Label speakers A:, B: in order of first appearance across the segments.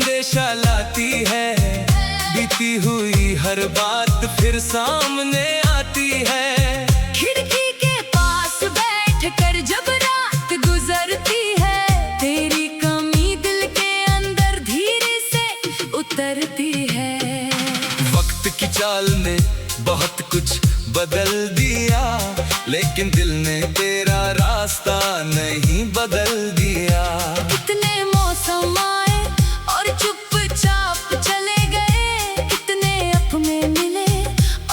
A: संदेशा लाती है। बीती हुई हर बात फिर सामने आती है।
B: खिड़की के पास बैठकर जब रात गुजरती है, तेरी कमी दिल के अंदर धीरे से उतरती है।
A: वक्त की चाल ने बहुत कुछ बदल दिया, लेकिन दिल ने तेरा रास्ता नहीं बदल दिया।
B: कितने मौसम आए और चुपचाप चले गए, कितने अपने मिले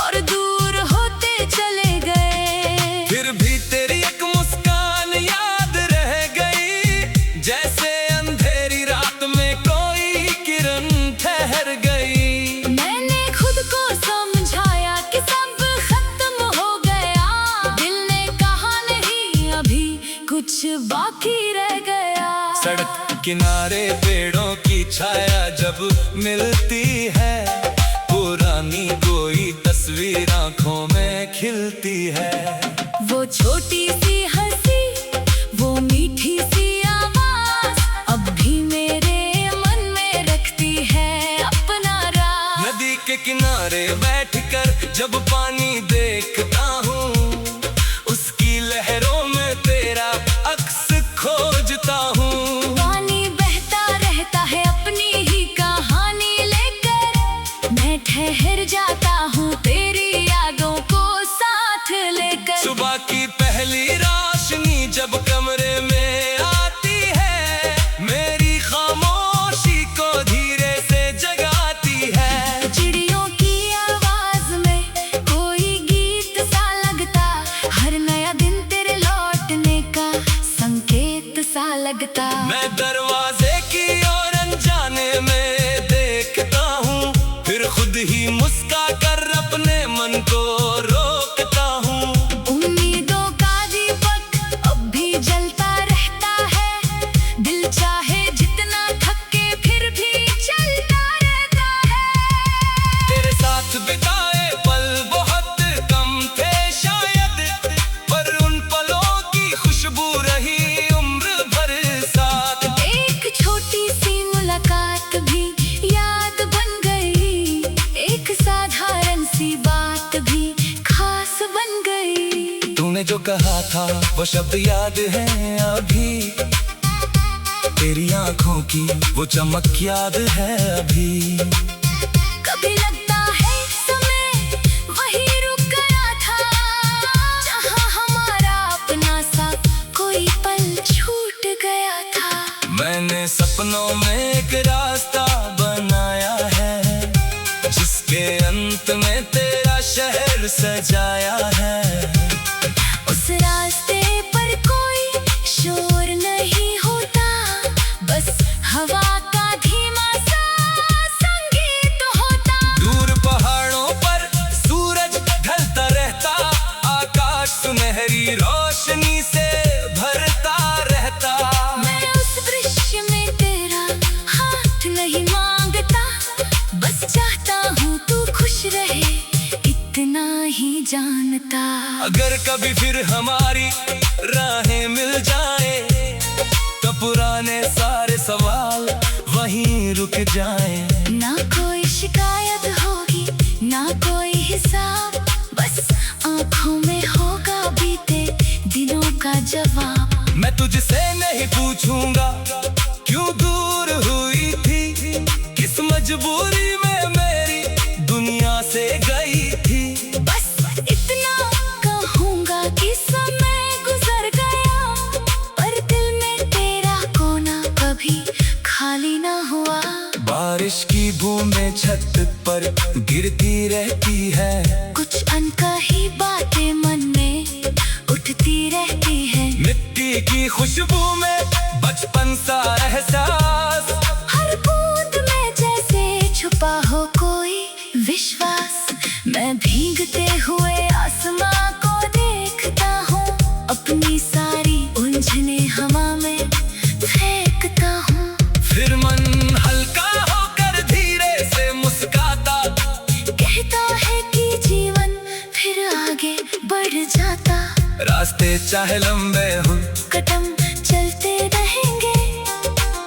B: और दूर होते चले गए।
A: फिर भी तेरी एक मुस्कान याद रह गई, जैसे अंधेरी रात में कोई किरण ठहर गई।
B: मैंने खुद को समझाया कि सब खत्म हो गया, दिल ने कहा नहीं अभी कुछ बाकी रह गया।
A: सड़क किनारे पेड़ों की छाया जब मिलती है, पुरानी कोई तस्वीर आंखों में खिलती है।
B: वो छोटी सी हंसी, वो मीठी सी आवाज अब भी मेरे मन में रखती है अपना राज।
A: नदी के किनारे बैठकर जब पानी देखता हूँ, उसकी लहरों में तेरा अक्स खोजता हूँ।
B: पानी बहता रहता है अपनी ही कहानी लेकर, मैं ठहर जाता हूँ तेरी यादों को साथ लेकर।
A: सुबह की पहली रोशनी जब कमरे में आती है, मेरी खामोशी को धीरे से जगाती है।
B: चिड़ियों की आवाज में कोई गीत सा लगता, हर नया दिन तेरे लौटने का संकेत सा लगता।
A: मैं दरवाजे की ओर अनजाने में देखता हूँ, फिर खुद ही मुस्का कर अपने मन को रोकता हूँ।
B: उम्मीदों का दीपक अब भी जलता रहता है, दिल चाहे जितना थके फिर भी चलता रहता है।
A: तेरे साथ बिताए पल बहुत कम थे शायद, पर उन पलों की खुशबू रही उम्र भर साथ।
B: एक छोटी सी मुलाकात भी याद बन गई, एक साधारण सी बात भी खास बन गई।
A: तूने जो कहा था वो शब्द याद है अभी, तेरी आंखों की वो चमक याद है अभी।
B: कभी लगता है समय वही रुक गया था, जहाँ हमारा अपना सा कोई पल छूट गया था।
A: मैंने सपनों में एक रास्ता बनाया है, जिसके अंत में तेरा शहर सजाया है।
B: उस रास्ते पर कोई शोर नहीं होता, बस हवा का धीमा सा संगीत होता।
A: दूर पहाड़ों पर सूरज ढलता रहता, आकाश सुनहरी रोशनी से भरता रहता।
B: मैं उस दृश्य में तेरा हाथ नहीं मांगता, बस चाहता हूँ तू खुश रहे इतना ही जानता।
A: अगर कभी फिर हमारी राहें मिल जाए, तो पुराने सारे सवाल वहीं रुक जाएं।
B: ना कोई शिकायत होगी ना कोई हिसाब, बस आँखों में होगा बीते दिनों का जवाब।
A: मैं तुझसे नहीं पूछूंगा क्यों दूर हुई थी, किस मजबूरी में मेरी दुनिया से गई थी।
B: बस इतना कहूँगा कि समय गुजर गया, पर दिल में तेरा कोना कभी खाली ना हुआ।
A: बारिश की बूंदें छत पर गिरती रहती है,
B: कुछ अनकही बातें मन में उठती रहती है।
A: मिट्टी की खुशबू में बचपन सा एहसास,
B: हर बूंद में जैसे छुपा हो कोई विश्वास। मैं भीगते हुए आसमां को देखता हूँ, अपनी सारी उलझने हवा में फेंकता हूँ।
A: फिर मन हल्का होकर धीरे से मुस्काता,
B: कहता है कि जीवन फिर आगे बढ़ जाता।
A: रास्ते चाहे लंबे हों,
B: कदम चलते रहेंगे,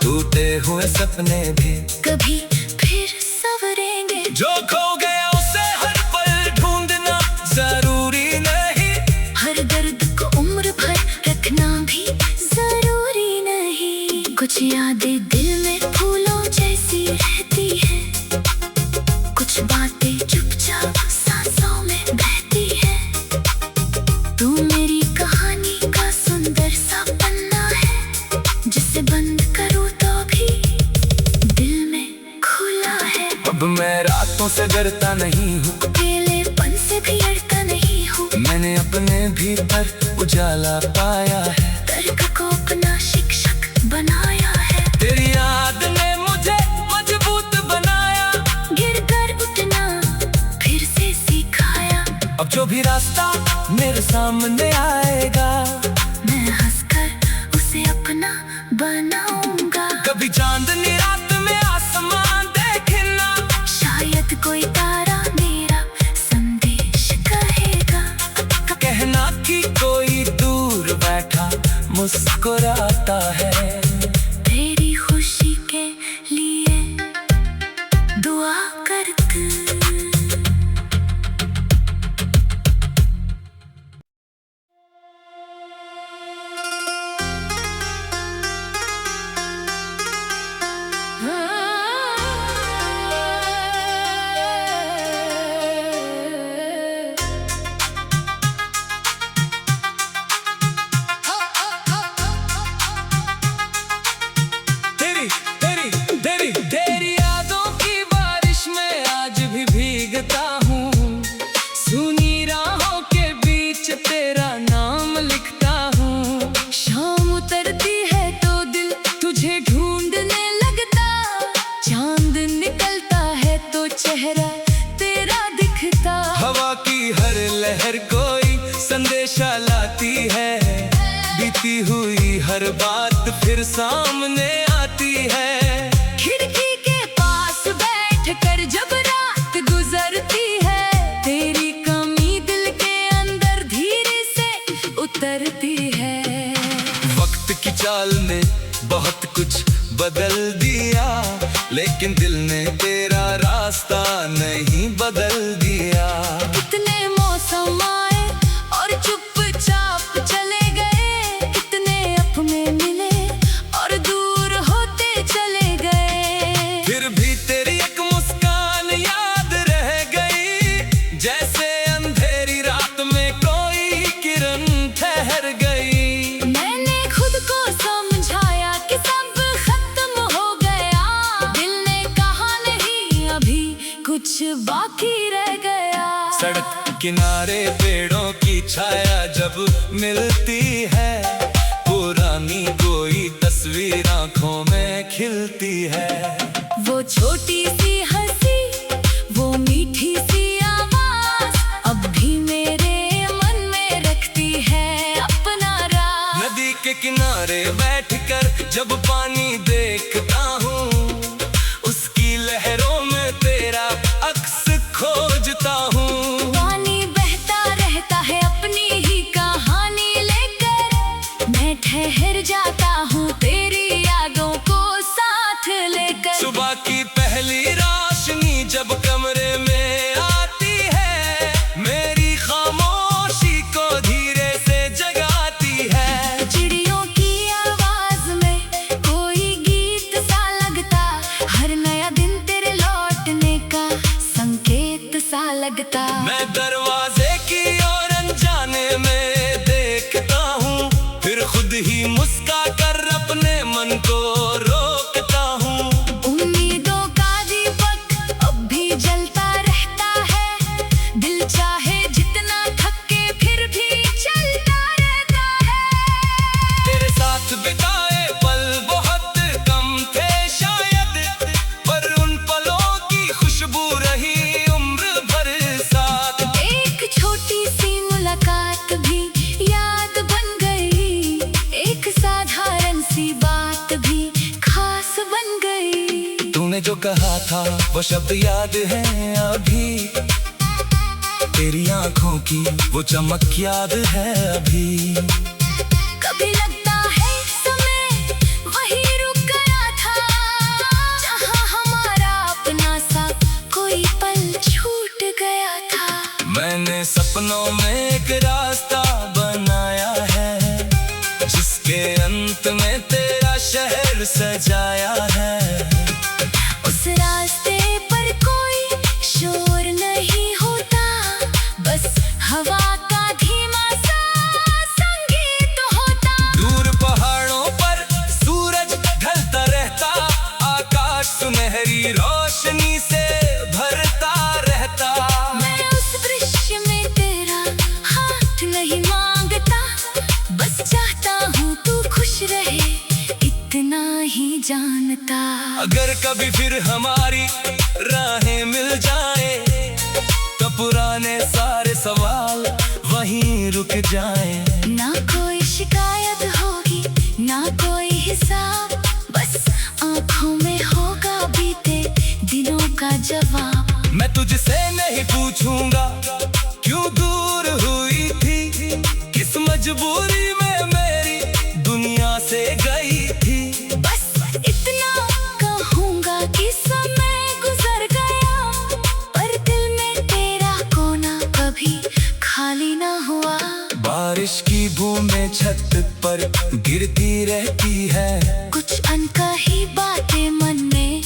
A: टूटे हुए सपने सपने भी
B: कभी फिर सवरेंगे।
A: जो खो गया उसे हर पल ढूंढना जरूरी नहीं,
B: हर दर्द को उम्र भर रखना भी जरूरी नहीं। कुछ यादें दिल में फूलों जैसी रहती है, कुछ बातें चुपचाप सांसों में बहती है। तू मेरी कहानी का सुंदर सा पन्ना है, जिसे बंद करूँ तो भी दिल में खुला है।
A: अब मैं रातों से डरता नहीं हूँ,
B: अकेलेपन से भी डरता नहीं हूँ।
A: मैंने अपने भीतर उजाला पाया है,
B: तर्क को अपना शिक्षक बनाया है।
A: तेरी याद ने मुझे मजबूत बनाया,
B: गिर कर उठना फिर से सिखाया।
A: अब जो भी रास्ता मेरे सामने आएगा,
B: मैं हंसकर उसे अपना बनाऊंगा।
A: कभी चांदनी रात में आसमान देखना,
B: शायद कोई तारा मेरा संदेश कहेगा।
A: कहना कि कोई दूर बैठा मुस्कुराता है।
B: तेरी खुशी के लिए दुआ करती।
A: तेरी यादों की बारिश में आज भी भीगता हूँ, सुनी राहों के बीच तेरा नाम लिखता हूँ।
B: शाम उतरती है तो दिल तुझे ढूंढने लगता, चांद निकलता है तो चेहरा तेरा दिखता।
A: हवा की हर लहर कोई संदेशा लाती है, बीती हुई हर बात फिर सामने आती है।
B: खिड़की के पास बैठकर जब रात गुजरती है, तेरी कमी दिल के अंदर धीरे से उतरती है।
A: वक्त की चाल ने बहुत कुछ बदल दिया, लेकिन दिल ने तेरा रास्ता नहीं बदल दिया।
B: कितने मौसम आए और चुपचाप चले गए, कितने अपने मिले और दूर होते चले गए।
A: फिर भी तेरी एक मुस्कान याद रह गई, जैसे अंधेरी रात में कोई किरण ठहर गई।
B: मैंने खुद को समझाया कि सब खत्म हो गया, दिल ने कहा नहीं अभी कुछ बाकी रह गया।
A: सड़क किनारे पेड़ों की छाया जब मिलती है, पुरानी कोई तस्वीर आंखों में खिलती है।
B: वो छोटी सी हंसी, वो मीठी सी आवाज, अब भी मेरे मन में रखती है अपना राज।
A: नदी के किनारे बैठकर जब पानी देखता हूँ, उसकी लहरों में तेरा अक्स खोजता हूँ।
B: पानी बहता रहता है अपनी ही कहानी लेकर, मैं ठहर जाता हूँ तेरी यादों को साथ लेकर।
A: सुबह की पहली रोशनी जब कमरे में आती है, मेरी खामोशी को धीरे से जगाती है।
B: चिड़ियों की आवाज में कोई गीत सा लगता, हर नया दिन तेरे लौटने का संकेत सा लगता।
A: मैं दरवाजे की ओर अनजाने में देखता हूँ, फिर खुद ही मुस्का कर अपने मन को रोकता हूँ।
B: उम्मीदों का दीपक अब भी जलता रहता है, दिल चाहे जितना थके फिर भी चलता रहता है।
A: तेरे साथ बिताए पल बहुत कम थे शायद, पर उन पलों की खुशबू रही उम्र भर साथ।
B: एक छोटी सी मुलाकात भी याद बन गई, एक साधारण सी बात भी खास बन गई।
A: तूने जो कहा था वो शब्द याद है अभी, तेरी आंखों की वो चमक याद है अभी।
B: कभी लगता है समय वही रुक गया था,
A: सजाया है।
B: उस रास्ते पर कोई शोर नहीं होता, बस हवा का धीमा सा संगीत होता।
A: दूर पहाड़ों पर सूरज ढलता रहता, आकाश सुनहरी रोशनी से भरता रहता।
B: मैं उस दृश्य में तेरा हाथ नहीं मांगता, बस चाहता हूँ तू खुश रहे, इतना ही जानता।
A: अगर कभी फिर हमारी राहें मिल जाए, तो पुराने सारे सवाल वहीं रुक जाएं।
B: ना कोई शिकायत होगी, ना कोई हिसाब, बस आँखों में होगा बीते दिनों का जवाब।
A: मैं तुझसे नहीं पूछूंगा क्यों दूर हुई थी, किस मजबूरी में मेरी दुनिया से गई थी।
B: बस इतना कहूँगा कि समय गुजर गया, पर दिल में तेरा कोना कभी खाली ना हुआ।
A: बारिश की बूंदें छत पर गिरती रहती है,
B: कुछ अनकही बातें मन में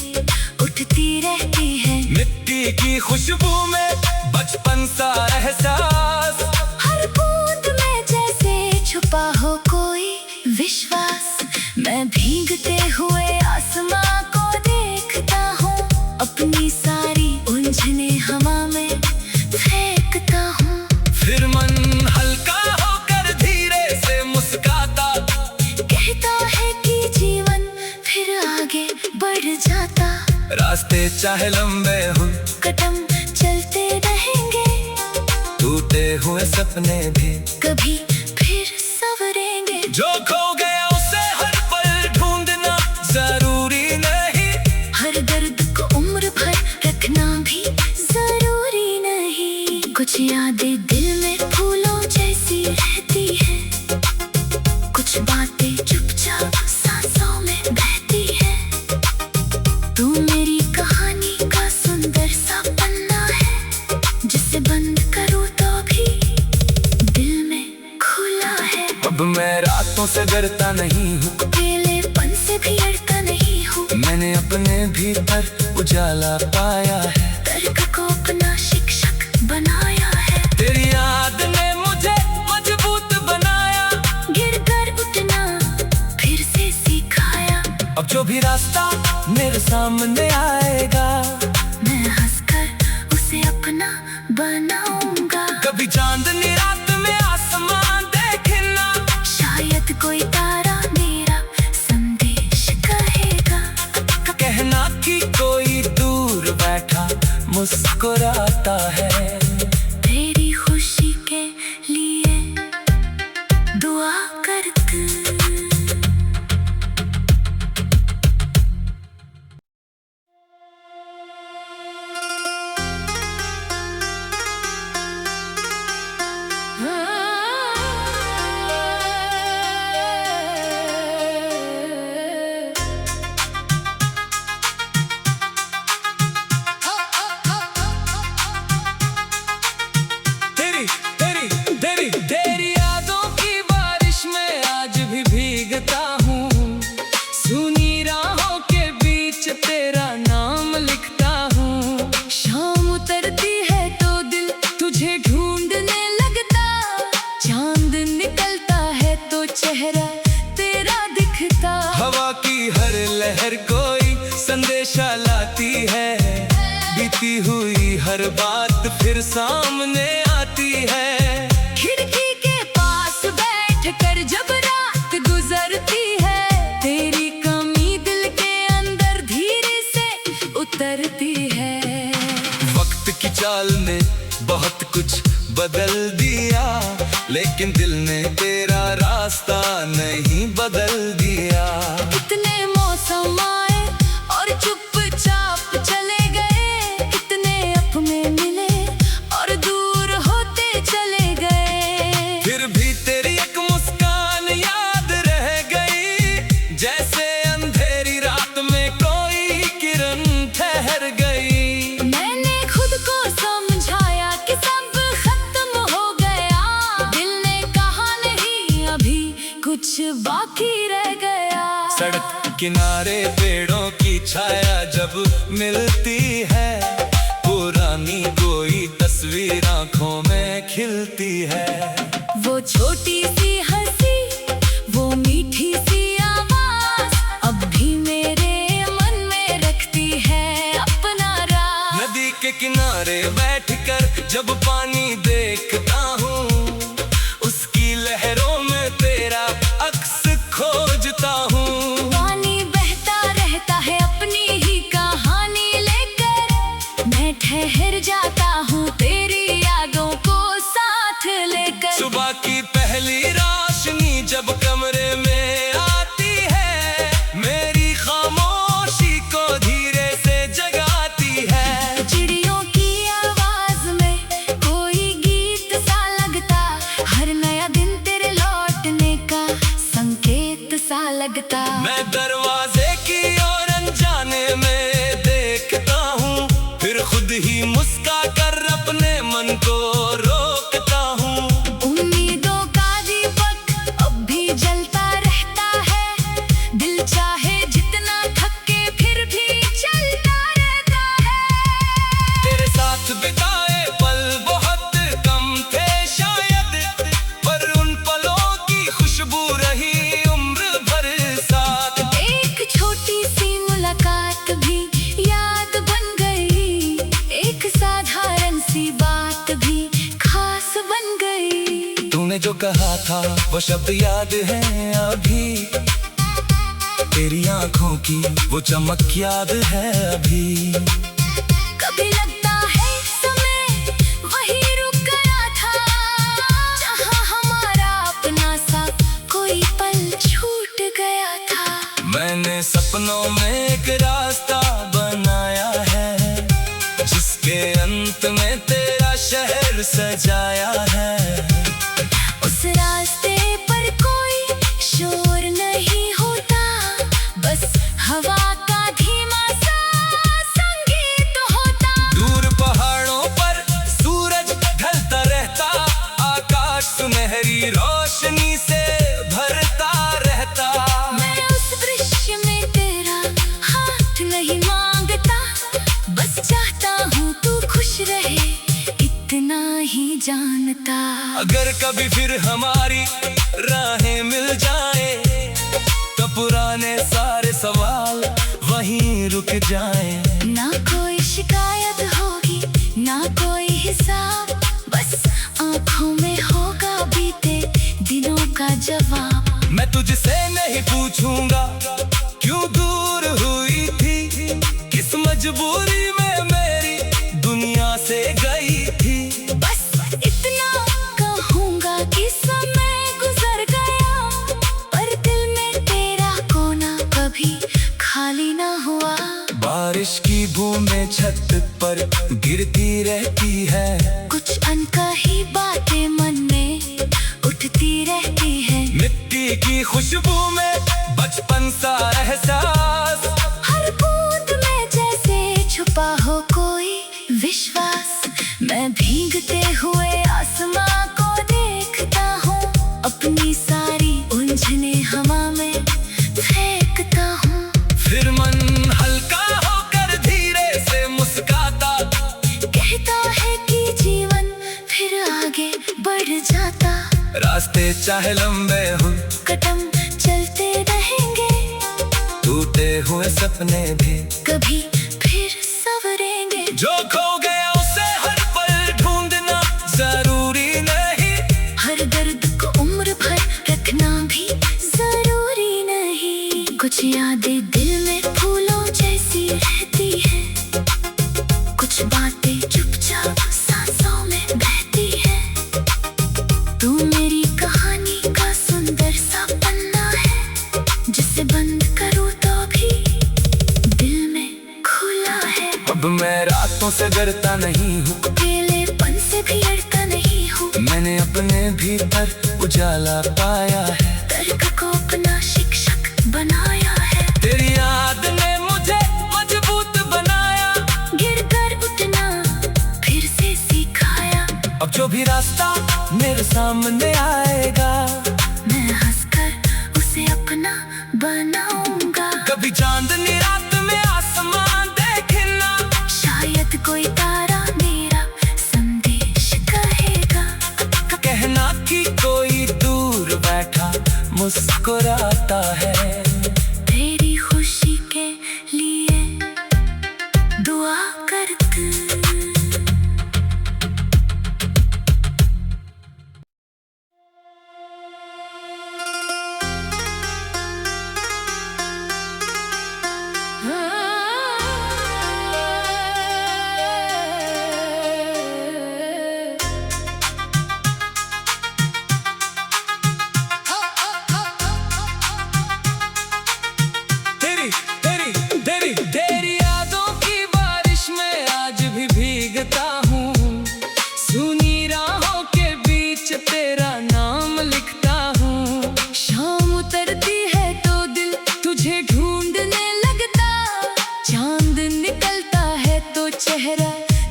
B: उठती रहती है।
A: मिट्टी की खुशबू में बचपन सा एहसास,
B: हर बूंद में जैसे छुपा हो कोई विश्वास। मैं भीगते हुए आसमां को देखता हूँ, अपनी सारी उलझने हवा में फेंकता हूँ।
A: फिर मन हल्का होकर धीरे से मुस्काता,
B: कहता है कि जीवन फिर आगे बढ़ जाता।
A: रास्ते चाहे लंबे हो,
B: कदम चलते रहेंगे,
A: टूटे हुए सपने भी
B: कभी फिर संवरेंगे।
A: जो खो गया उसे हर पल ढूंढना जरूरी नहीं,
B: हर दर्द को उम्र भर रखना भी जरूरी नहीं। कुछ यादें दिल में फूलों जैसी रहती है, कुछ बातें चुपचाप सांसों में बहती है। तू मेरी कहानी का सुंदर सा पन्ना है, जिसे बंद करूँ तो भी दिल में खुला है।
A: अब मैं रातों से डरता नहीं हूँ,
B: अकेलेपन से भी डरता नहीं हूँ।
A: मैंने अपने भीतर उजाला पाया है,
B: तर्क को अपना शिक्षक बनाया है।
A: तेरी याद ने मुझे मजबूत बनाया,
B: गिर कर उठना फिर से सिखाया।
A: अब जो भी रास्ता मेरे सामने आएगा,
B: मैं हंसकर उसे अपना बनाऊंगा।
A: कभी चांदनी रात में आसमान देखना,
B: शायद कोई तारा मेरा संदेश कहेगा।
A: कहना कि कोई दूर बैठा मुस्कुराता है।
B: तेरी खुशी के लिए दुआ करती।
A: तेरी यादों की बारिश में आज भी भीगता हूँ, सुनी राहों के बीच तेरा नाम लिखता हूँ।
B: शाम उतरती है तो दिल तुझे ढूंढने लगता, चांद निकलता है तो चेहरा तेरा दिखता।
A: हवा की हर लहर कोई संदेशा लाती है, बीती हुई हर बात फिर सामने आती है।
B: खिड़की के पास बैठ कर जब रात गुजरती है, तेरी कमी दिल के अंदर धीरे से उतरती है।
A: वक्त की चाल ने बहुत कुछ बदल दिया, लेकिन दिल ने तेरा रास्ता नहीं बदल दिया।
B: कितने मौसम आए और चुपचाप चले गए, कितने अपने मिले और दूर होते चले गए।
A: फिर भी तेरी एक मुस्कान याद रह गई, जैसे अंधेरी रात में कोई किरण ठहर गई।
B: मैंने खुद को समझाया कि सब खत्म हो गया, दिल ने कहा नहीं अभी कुछ बाकी रह गया।
A: सड़क किनारे पेड़ों की छाया जब मिलती है, पुरानी कोई तस्वीर आंखों में खिलती है।
B: वो छोटी सी हंसी, वो मीठी सी आवाज अब भी मेरे मन में रखती है अपना राज।
A: नदी के किनारे बैठकर जब पानी देखता हूँ, उसकी लहरों में तेरा अक्स खोजता हूँ।
B: पानी बहता रहता है अपनी ही कहानी लेकर, मैं ठहर जाता हूँ तेरी यादों को साथ लेकर।
A: सुबह की पहली रोशनी जब कमरे में आती है, मेरी खामोशी को धीरे से जगाती है।
B: चिड़ियों की आवाज में कोई गीत सा लगता, हर नया दिन तेरे लौटने का संकेत सा लगता।
A: मैं दरवाजे की ओर अनजाने में देखता हूँ, फिर खुद ही मुस्का कर अपने मन को रोकता हूँ।
B: उम्मीदों का दीपक अब भी जलता रहता है, दिल चाहे जितना थके फिर भी चलता रहता है।
A: तेरे साथ बिताए पल बहुत कम थे शायद, पर उन पलों की खुशबू रही उम्र भर साथ।
B: एक छोटी सी मुलाकात भी याद बन गई, एक साधारण सी बात भी खास बन गई।
A: तूने जो कहा था वो शब्द याद है अभी, तेरी आंखों की वो चमक याद है अभी।
B: कभी लगता है समय वही रुक गया था, जहाँ हमारा अपना सा कोई पल छूट गया था।
A: मैंने सपनों में एक रास्ता बनाया है, जिसके अंत में तेरा शहर सजाया है।
B: उस रास्ते पर कोई शोर नहीं होता, बस हवा का धीमा सा संगीत होता।
A: दूर पहाड़ों पर सूरज ढलता रहता, आकाश सुनहरी रोशनी से भरता रहता।
B: मैं उस दृश्य में तेरा हाथ नहीं मांगता, बस चाहता हूँ तू खुश रहे इतना ही जानता।
A: अगर कभी फिर हमारी राहें मिल जाए, तो पुराने सारे सवाल वहीं रुक जाएं।
B: ना कोई शिकायत होगी ना कोई हिसाब, बस आंखों में होगा बीते दिनों का जवाब।
A: मैं तुझसे नहीं पूछूंगा क्यों दूर हुई थी, किस मजबूरी में मेरी दुनिया से गई थी।
B: बस इतना कहूँगा कि समय गुजर गया, पर दिल में तेरा कोना कभी खाली ना हुआ।
A: बारिश की बूंदें छत पर गिरती रहती है,
B: कुछ अनकही बातें मन में उठती रहती है।
A: मिट्टी की खुशबू में बचपन सा एहसास,
B: हर बूंद में जैसे छुपा हो कोई विश्वास। मैं भीगते हुए आसमां को देखता हूँ, अपनी सारी उलझने हवा में फेंकता हूँ।
A: फिर मन हल्का होकर धीरे से मुस्काता,
B: कहता है कि जीवन फिर आगे बढ़ जाता।
A: रास्ते चाहे लंबे हों,
B: कदम चलते रहेंगे,
A: टूटे हुए सपने भी
B: कभी फिर संवरेंगे।
A: जो खो गया उसे हर पल ढूंढना जरूरी नहीं,
B: हर दर्द को उम्र भर रखना भी जरूरी नहीं। कुछ यादें दिल में फूलों जैसी रहती है, कुछ बातें चुपचाप सांसों में बहती है। तू मेरी कहानी का सुंदर सा पन्ना है, जिसे बंद करूँ तो भी दिल में खुला है।
A: अब मैं रातों से डरता नहीं हूँ,
B: अकेलेपन से भी डरता नहीं हूँ।
A: मैंने अपने भीतर उजाला पाया है,
B: तर्क को अपना शिक्षक बनाया है।
A: तेरी याद ने मुझे मजबूत बनाया,
B: गिर कर उठना फिर से सिखाया।
A: अब जो भी रास्ता मेरे सामने आएगा,
B: मैं हंसकर उसे अपना बनाऊंगा।
A: कभी
B: दुआ करती।
A: तेरी तेरी तेरी तेरी यादों की बारिश में आज भी भीगता हूँ। सुनी राहों के बीच तेरा नाम लिखता हूँ।
B: शाम उतरती है तो दिल तुझे ढूंढने लगता, चांद निकलता है तो चेहरा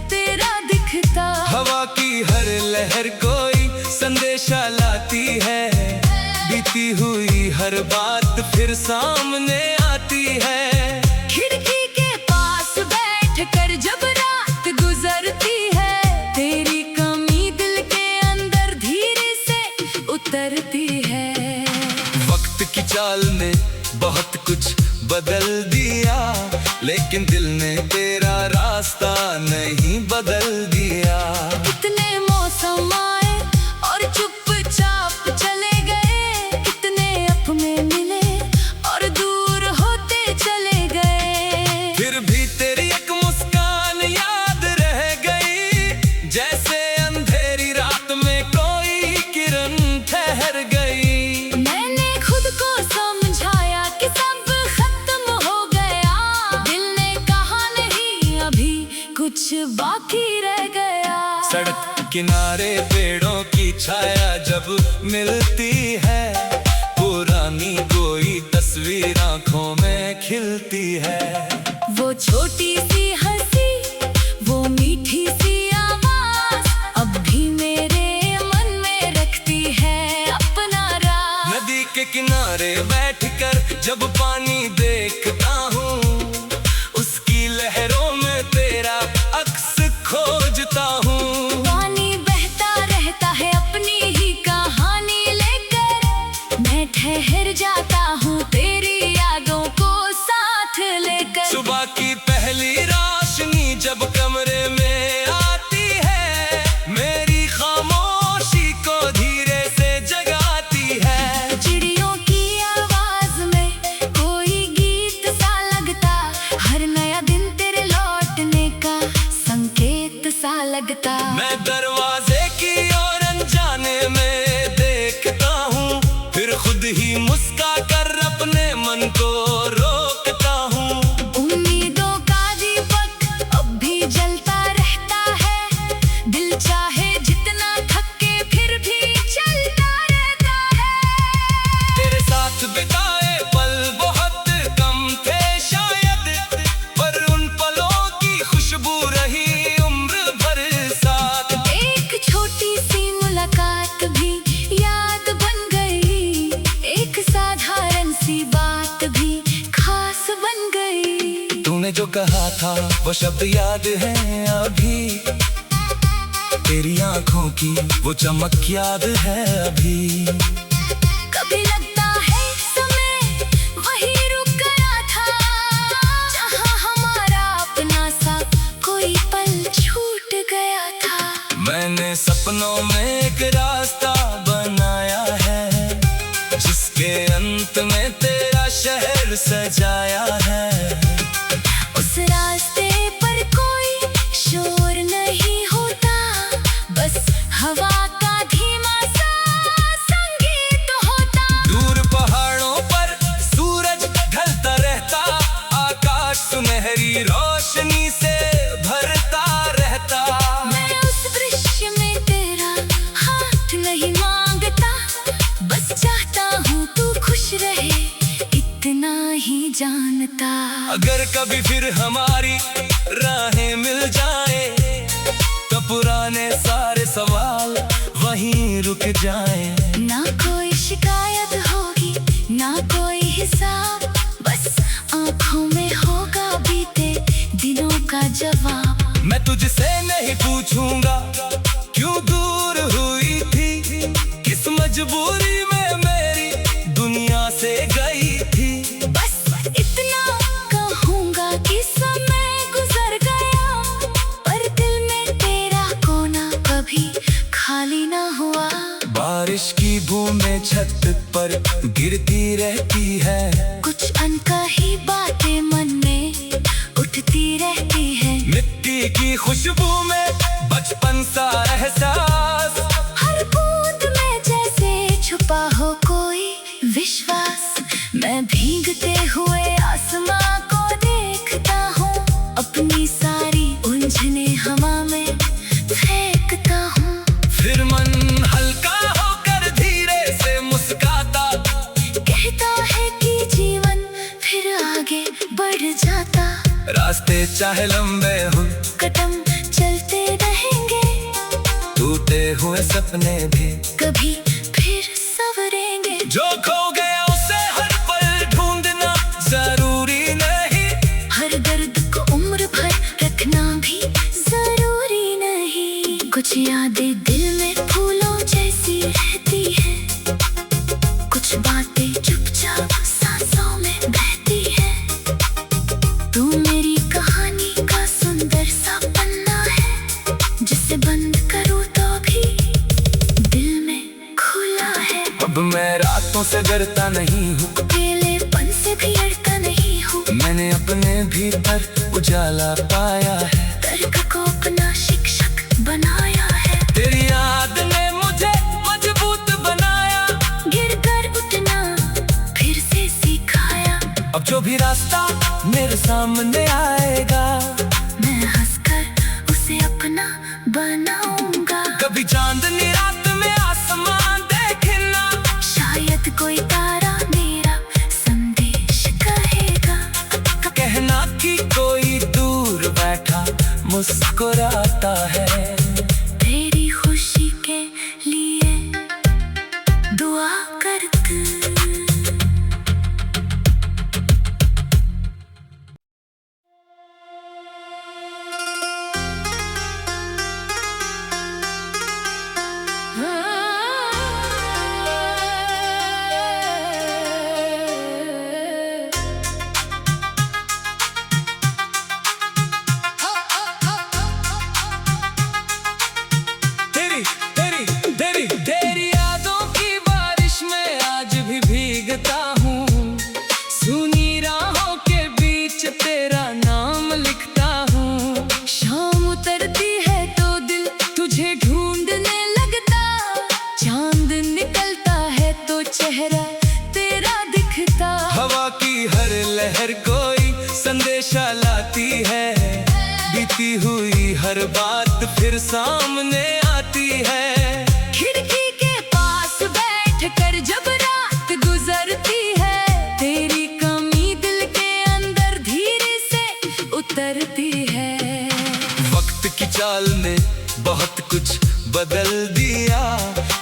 B: तेरा दिखता।
A: हवा की हर लहर कोई संदेशा लाती है, बीती हुई हर बात फिर सामने आती है।
B: खिड़की के पास बैठकर जब रात गुजरती है, तेरी कमी दिल के अंदर धीरे से उतरती है।
A: वक्त की चाल ने बहुत कुछ बदल दिया, लेकिन दिल ने तेरा रास्ता नहीं बदल दिया।
B: कितने मौसम आए और चुपचाप चले गए, कितने अपने मिले और दूर होते चले गए।
A: फिर भी तेरी एक मुस्कान याद रह गई, जैसे अंधेरी रात में कोई किरण ठहर गई।
B: मैंने खुद को समझाया कि सब खत्म हो गया, दिल ने कहा नहीं अभी कुछ बाकी रह गया।
A: सड़क किनारे पेड़ों की छाया जब मिलती है, पुरानी कोई तस्वीर आंखों में खिलती है।
B: वो छोटी सी हंसी, वो मीठी सी आवाज अब भी मेरे मन में रखती है अपना राज।
A: नदी के किनारे बैठकर जब पानी देखता हूँ, उसकी लहरों में तेरा अक्स खोजता हूँ।
B: पानी बहता रहता है अपनी ही कहानी लेकर, मैं ठहर जाता हूँ तेरी यादों को साथ लेकर।
A: सुबह की पहली रोशनी जब कमरे में आती है, मेरी खामोशी को धीरे से जगाती है।
B: चिड़ियों की आवाज में कोई गीत सा लगता, हर नया दिन तेरे लौटने का संकेत सा लगता।
A: मैं दरवाजे की ओर अनजाने में देखता हूँ, फिर खुद ही मुस्का कर अपने मन को रोकता हूँ।
B: उम्मीदों का दीपक अब भी जलता रहता है, दिल चाहे जितना थके फिर भी चलता रहता है।
A: तेरे साथ बिताए पल बहुत कम थे शायद, पर उन पलों की खुशबू रही उम्र भर साथ।
B: एक छोटी सी मुलाकात भी याद बन गई, एक साधारण सी बात भी खास बन गई।
A: तूने जो कहा था वो शब्द याद है अभी, तेरी आंखों की वो चमक याद है अभी।
B: कभी लगता है समय वही रुक गया था, जहाँ हमारा अपना सा कोई पल छूट गया था।
A: मैंने सपनों में एक रास्ता बनाया है, जिसके अंत में तेरा शहर सजाया है।
B: उस रास्ते पर कोई शोर नहीं होता, बस हवा का धीमा सा संगीत होता।
A: दूर पहाड़ों पर सूरज ढलता रहता, आकाश सुनहरी रोशनी से भरता रहता।
B: मैं उस दृश्य में तेरा हाथ नहीं मांगता, बस चाहता हूँ तू खुश रहे इतना ही जानता।
A: अगर कभी फिर हमारी राहें मिल जाए, तो पुराने सारे सवाल वहीं रुक जाएं।
B: ना कोई शिकायत होगी ना कोई हिसाब, बस आँखों में होगा बीते दिनों का जवाब।
A: मैं तुझसे नहीं पूछूंगा क्यों दूर हुई थी, किस मजबूरी में मेरी दुनिया से गई थी।
B: बस इतना कहूँगा कि समय गुजर गया,
A: खुशबू में छत पर गिरती रहती है।
B: कुछ अनकही बातें मन में उठती रहती है।
A: मिट्टी की खुशबू में बचपन सा एहसास,
B: हर बूंद में जैसे छुपा हो कोई विश्वास। मैं भीगते हुए आसमां को देखता हूँ, अपनी सारी उलझने हवा में फेंकता हूँ।
A: फिर मन हल्का होकर धीरे से मुस्काता,
B: कहता है कि जीवन फिर आगे बढ़ जाता।
A: रास्ते चाहे लंबे हों,
B: कदम चलते रहेंगे,
A: टूटे हुए सपने भी
B: कभी फिर संवरेंगे।
A: जो खो गया उसे हर पल ढूंढना जरूरी नहीं,
B: हर दर्द को उम्र भर रखना भी जरूरी नहीं। कुछ यादें दिल में फूलों जैसी रहती है, कुछ बातें चुपचाप सांसों में बहती है। तू मेरी कहानी का सुंदर सा पन्ना है, जिसे बंद करूँ तो भी दिल में खुला है।
A: अब मैं रातों से डरता नहीं हूँ,
B: अकेलेपन से भी डरता नहीं हूँ।
A: मैंने अपने भीतर उजाला पाया है।
B: तर्क को अपना शिक्षक बनाया है।
A: तेरी याद ने मुझे मजबूत बनाया,
B: गिर कर उठना फिर से सिखाया।
A: अब जो भी रास्ता मेरे सामने आएगा,
B: मैं हंसकर उसे अपना बनाऊंगा।
A: कभी चांदनी रात में आसमान देखना,
B: शायद कोई तारा मेरा संदेश कहेगा।
A: कहना कि कोई दूर बैठा मुस्कुराता है।
B: तेरी खुशी के लिए दुआ करती।
A: तेरी यादों की बारिश में आज भी भीगता हूँ, सुनी राहों के बीच तेरा नाम लिखता हूँ।
B: शाम उतरती है तो दिल तुझे ढूंढने लगता, चांद निकलता है तो चेहरा तेरा दिखता।
A: हवा की हर लहर कोई संदेशा लाती है, बीती हुई हर बात फिर सामने आती है।
B: खिड़की के पास बैठ कर जब रात गुजरती है, तेरी कमी दिल के अंदर धीरे से उतरती है।
A: वक्त की चाल ने बहुत कुछ बदल दिया,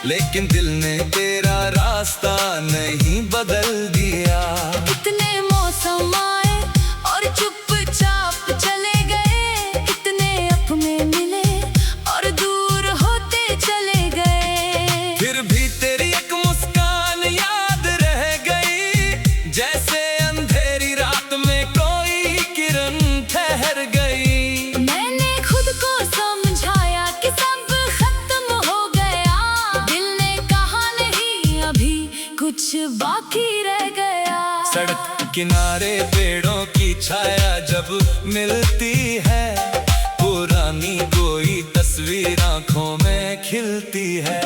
A: लेकिन दिल ने तेरा रास्ता नहीं बदल दिया।
B: कितने मौसम आए और चुपचाप चले गए, कितने अपने मिले और दूर होते चले गए।
A: फिर भी तेरी एक मुस्कान याद रह गई, जैसे अंधेरी रात में कोई किरण ठहर गई।
B: मैंने खुद को समझाया कि सब खत्म हो गया, दिल ने कहा नहीं अभी कुछ बाकी रह गया।
A: सड़क किनारे पेड़ों की छाया जब मिलती है, पुरानी कोई तस्वीर आंखों में खिलती है।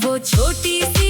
B: वो छोटी सी